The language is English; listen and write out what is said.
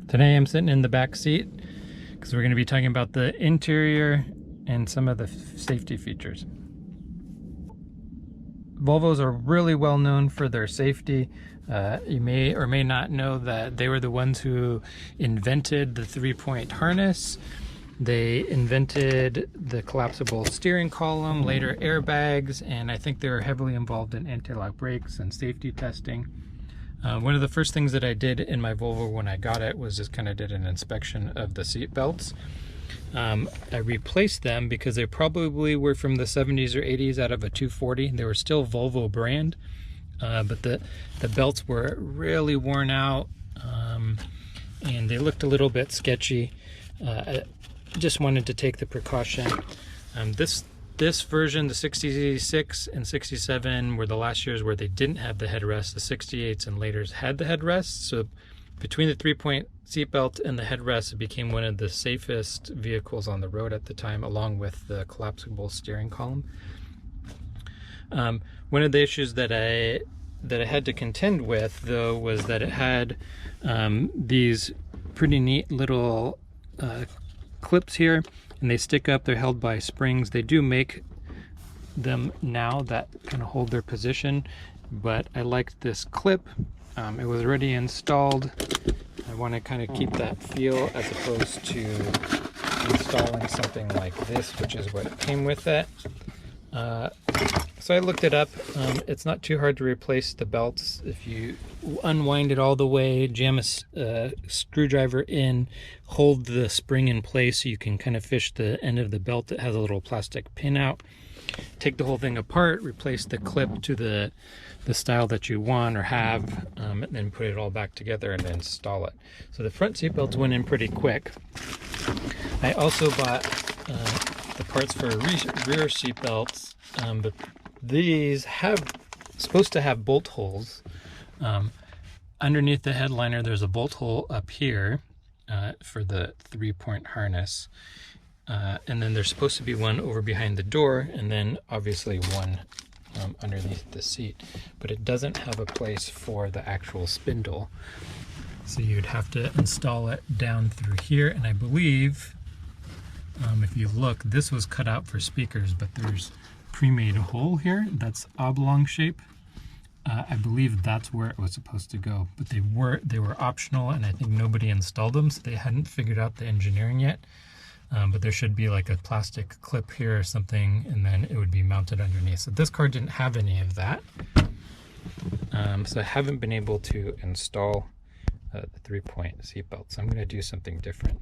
Today I'm sitting in the back seat because we're going to be talking about the interior and some of the safety features. Volvos are really well known for their safety. You may or may not know that they were the ones who invented the 3-point harness. They invented the collapsible steering column, later airbags, and I think they were heavily involved in anti-lock brakes and safety testing. One of the first things that I did in my Volvo when I got it was just kind of did an inspection of the seat belts. I replaced them because they probably were from the 70s or 80s out of a 240. They were still Volvo brand, but the belts were really worn out, and they looked a little bit sketchy. I just wanted to take the precaution. This version, the 66 and 67, were the last years where they didn't have the headrest. The 68s and laters had the headrest. So between the 3-point seatbelt and the headrest, it became one of the safest vehicles on the road at the time, along with the collapsible steering column. One of the issues that I had to contend with, though, was that it had these pretty neat little clips here, and they stick up. They're held by springs. They do make them now that kind of hold their position, but I liked this clip. It was already installed. I want to kind of keep that feel as opposed to installing something like this, which is what came with it. So I looked it up. It's not too hard to replace the belts. If you unwind it all the way, jam a screwdriver in, hold the spring in place so you can kind of fish the end of the belt that has a little plastic pin out. Take the whole thing apart, replace the clip to the style that you want or have, and then put it all back together and install it. So the front seat belts went in pretty quick. I also bought the parts for rear seat belts, but these supposed to have bolt holes. Underneath the headliner there's a bolt hole up here for the 3-point harness, and then there's supposed to be one over behind the door, and then obviously one underneath the seat, but it doesn't have a place for the actual spindle, so you'd have to install it down through here. And I believe if you look, this was cut out for speakers, but there's pre-made hole here that's oblong shape. I believe that's where it was supposed to go, but they were optional, and I think nobody installed them, so they hadn't figured out the engineering yet. But there should be like a plastic clip here or something, and then it would be mounted underneath. So this car didn't have any of that, so I haven't been able to install the 3-point seatbelt. So I'm going to do something different.